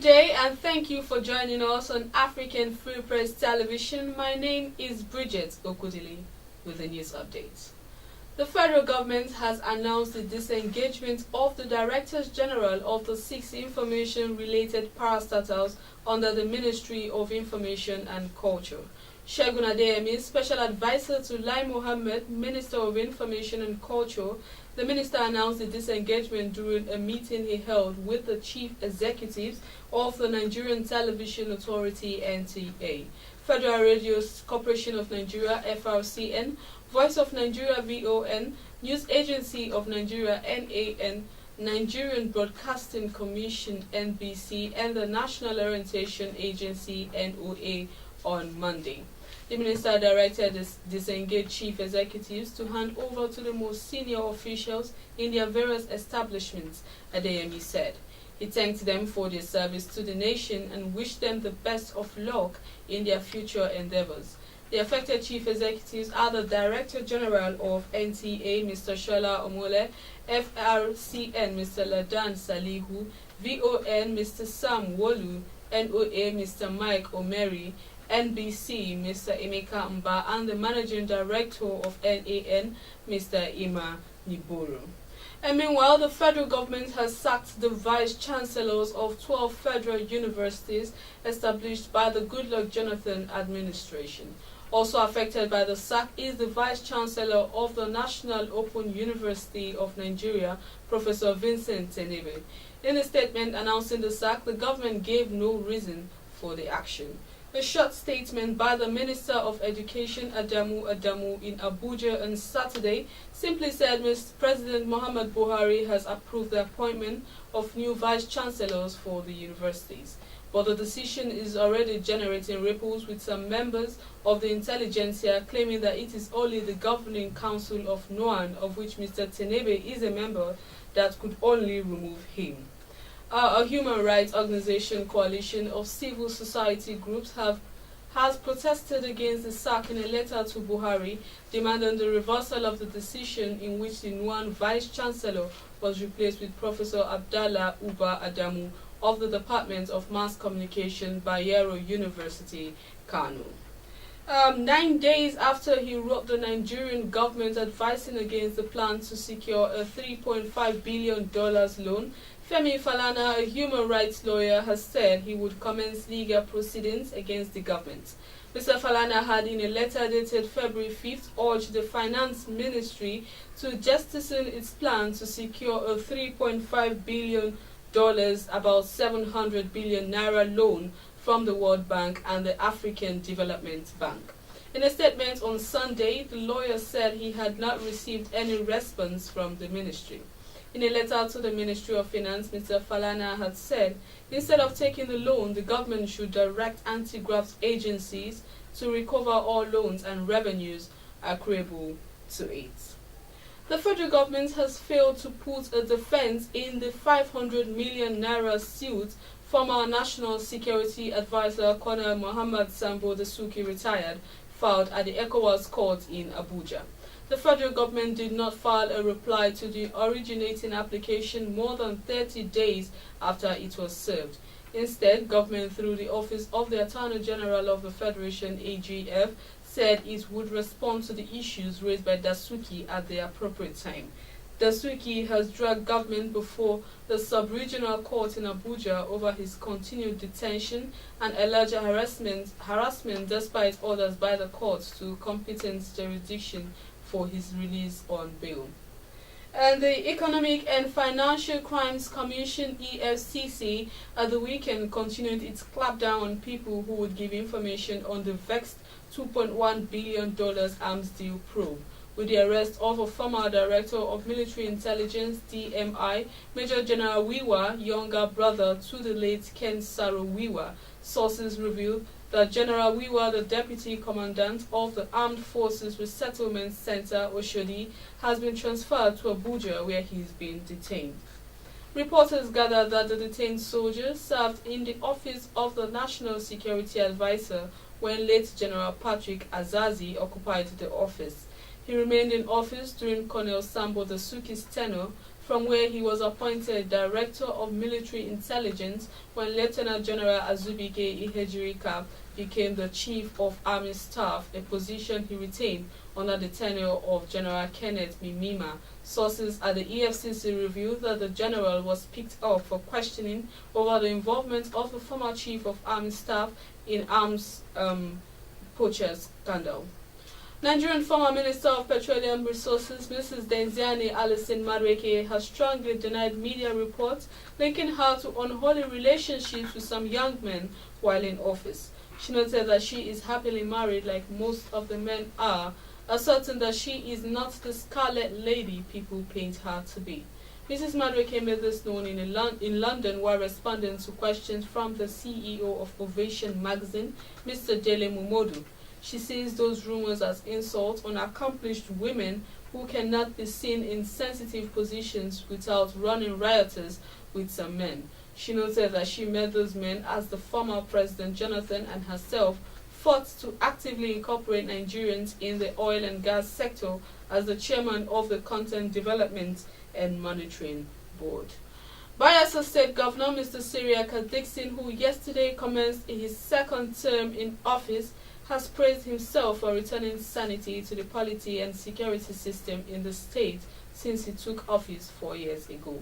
Good day and thank you for joining us on African Free Press Television. My name is Bridget Okudili with the news updates. The federal government has announced the disengagement of the Directors General of the 6 information-related parastatals under the Ministry of Information and Culture. Segun Adeyemi, Special Advisor to Lai Mohammed, Minister of Information and Culture, the minister announced the disengagement during a meeting he held with the chief executives of the Nigerian Television Authority (NTA), Federal Radio Corporation of Nigeria (FRCN), Voice of Nigeria (VON), News Agency of Nigeria (NAN), Nigerian Broadcasting Commission (NBC), and the National Orientation Agency (NOA) on Monday. The minister directed the disengaged chief executives to hand over to the most senior officials in their various establishments, Adeyemi said. He thanked them for their service to the nation and wished them the best of luck in their future endeavors. The affected chief executives are the Director General of NTA, Mr. Shola Omole, FRCN, Mr. Ladan Salihu, VON, Mr. Sam Wolu, NOA, Mr. Mike Omeri, NBC, Mr. Emeka Mba, and the Managing Director of NAN, Mr. Ima Niboro. And meanwhile, the federal government has sacked the vice-chancellors of 12 federal universities established by the Goodluck Jonathan administration. Also affected by the sack is the vice-chancellor of the National Open University of Nigeria, Professor Vincent Tenebe. In a statement announcing the sack, the government gave no reason for the action. A short statement by the Minister of Education Adamu in Abuja on Saturday simply said Mr. President Muhammad Buhari has approved the appointment of new vice-chancellors for the universities. But the decision is already generating ripples, with some members of the intelligentsia claiming that it is only the governing council of NOAN, of which Mr. Tenebe is a member, that could only remove him. A human rights organization coalition of civil society groups has protested against the sack in a letter to Buhari, demanding the reversal of the decision in which the NUAN vice-chancellor was replaced with Professor Abdallah Uba Adamu of the Department of Mass Communication, Bayero University, Kano. 9 days after he wrote the Nigerian government advising against the plan to secure a $3.5 billion loan, Femi Falana, a human rights lawyer, has said he would commence legal proceedings against the government. Mr. Falana had, in a letter dated February 5th, urged the Finance Ministry to jettison its plan to secure a $3.5 billion, about 700 billion naira loan from the World Bank and the African Development Bank. In a statement on Sunday, the lawyer said he had not received any response from the ministry. In a letter to the Ministry of Finance, Mr. Falana had said, instead of taking the loan, the government should direct anti-graft agencies to recover all loans and revenues accruable to it. The federal government has failed to put a defense in the 500 million naira suit former National Security Advisor Colonel Muhammad Sambo Dasuki, retired, filed at the ECOWAS court in Abuja. The federal government did not file a reply to the originating application more than 30 days after it was served. Instead, government, through the Office of the Attorney General of the Federation (AGF), said it would respond to the issues raised by Dasuki at the appropriate time. Dasuki has dragged government before the sub-regional court in Abuja over his continued detention and alleged harassment despite orders by the court to competent jurisdiction for his release on bail. And the Economic and Financial Crimes Commission (EFCC) at the weekend continued its clampdown on people who would give information on the vexed $2.1 billion arms deal probe, with the arrest of a former Director of Military Intelligence (DMI), Major General Wiwa, younger brother to the late Ken Saro Wiwa. Sources revealed that General Wiwa, the Deputy Commandant of the Armed Forces Resettlement Center, Oshodi, has been transferred to Abuja, where he is being detained. Reporters gathered that the detained soldier served in the office of the National Security Advisor when late General Patrick Azazi occupied the office. He remained in office during Colonel Sambo Dasuki's tenure, from where he was appointed Director of Military Intelligence when Lieutenant General Azubike Ihejirika became the Chief of Army Staff, a position he retained under the tenure of General Kenneth Mimima. Sources at the EFCC revealed that the general was picked up for questioning over the involvement of the former Chief of Army Staff in arms poachers scandal. Nigerian former Minister of Petroleum Resources, Mrs. Diezani AlisonMadueke, has strongly denied media reports linking her to unholy relationships with some young men while in office. She noted that she is happily married like most of the men are, asserting that she is not the scarlet lady people paint her to be. Mrs. Madueke made this known in London while responding to questions from the CEO of Ovation magazine, Mr. Dele Momodu. She sees those rumors as insults on accomplished women who cannot be seen in sensitive positions without running rioters with some men. She noted that she met those men as the former President Jonathan and herself fought to actively incorporate Nigerians in the oil and gas sector as the chairman of the Content Development and Monitoring Board. Bayelsa State Governor Mr. Siriaka Dixon, who yesterday commenced his second term in office, has praised himself for returning sanity to the polity and security system in the state since he took office 4 years ago.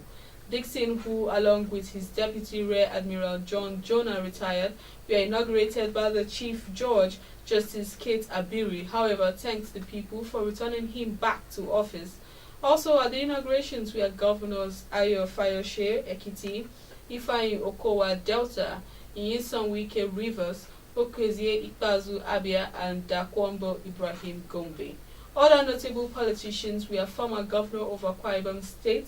Dixon, who along with his deputy Rear Admiral John Jonah retired, were inaugurated by the Chief Judge, Justice Kate Abiri, however, thanked the people for returning him back to office. Also at the inaugurations were Governors Ayo Fayose Ekiti, Ifeanyi Okowa Delta, Nyesom Wike Rivers, Okezie Ikpeazu Abia, and Dakwombo Ibrahim Gombe. Other notable politicians were former Governor of Akwa Ibom State,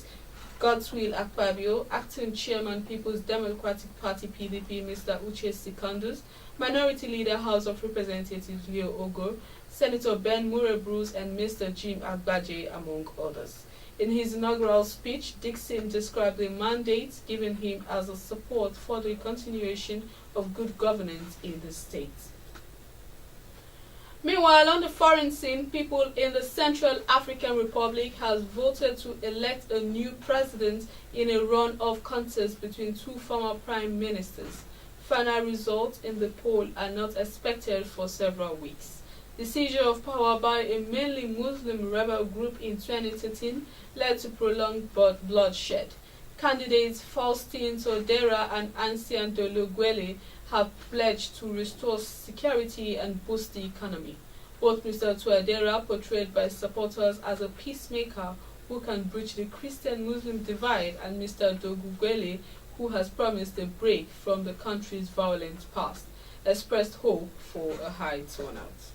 Godswill Akpabio, Acting Chairman People's Democratic Party PDP Mr. Uche Secondus, Minority Leader House of Representatives Leo Ogo, Senator Ben Murebruce, and Mr. Jim Agbaje, among others. In his inaugural speech, Dixon described the mandate given him as a support for the continuation of good governance in the state. Meanwhile, on the foreign scene, people in the Central African Republic has voted to elect a new president in a run-off contest between two former prime ministers. Final results in the poll are not expected for several weeks. The seizure of power by a mainly Muslim rebel group in 2013 led to prolonged bloodshed. Candidates Faustin Todera and Ancien Dologuele have pledged to restore security and boost the economy. Both Mr. Todera, portrayed by supporters as a peacemaker who can bridge the Christian-Muslim divide, and Mr. Dologuele, who has promised a break from the country's violent past, expressed hope for a high turnout.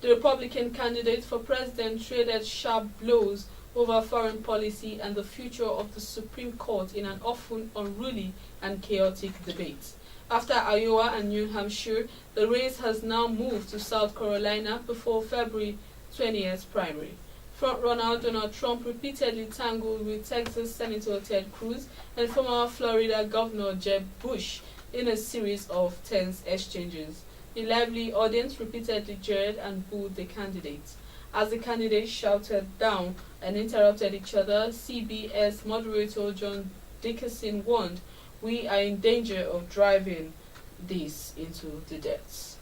The Republican candidate for president traded sharp blows over foreign policy and the future of the Supreme Court in an often unruly and chaotic debate. After Iowa and New Hampshire, the race has now moved to South Carolina before February 20th primary. Frontrunner Donald Trump repeatedly tangled with Texas Senator Ted Cruz and former Florida Governor Jeb Bush in a series of tense exchanges. The lively audience repeatedly jeered and booed the candidates. As the candidates shouted down and interrupted each other, CBS moderator John Dickerson warned, "We are in danger of driving this into the depths."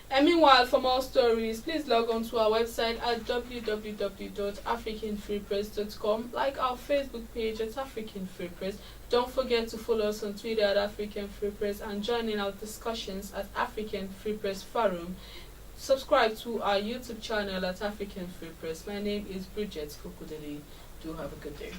And meanwhile, for more stories, please log on to our website at www.africanfreepress.com, like our Facebook page at African Free Press. Don't forget to follow us on Twitter at African Free Press and join in our discussions at African Free Press Forum. Subscribe to our YouTube channel at African Free Press. My name is Bridget Okudeli. Do have a good day.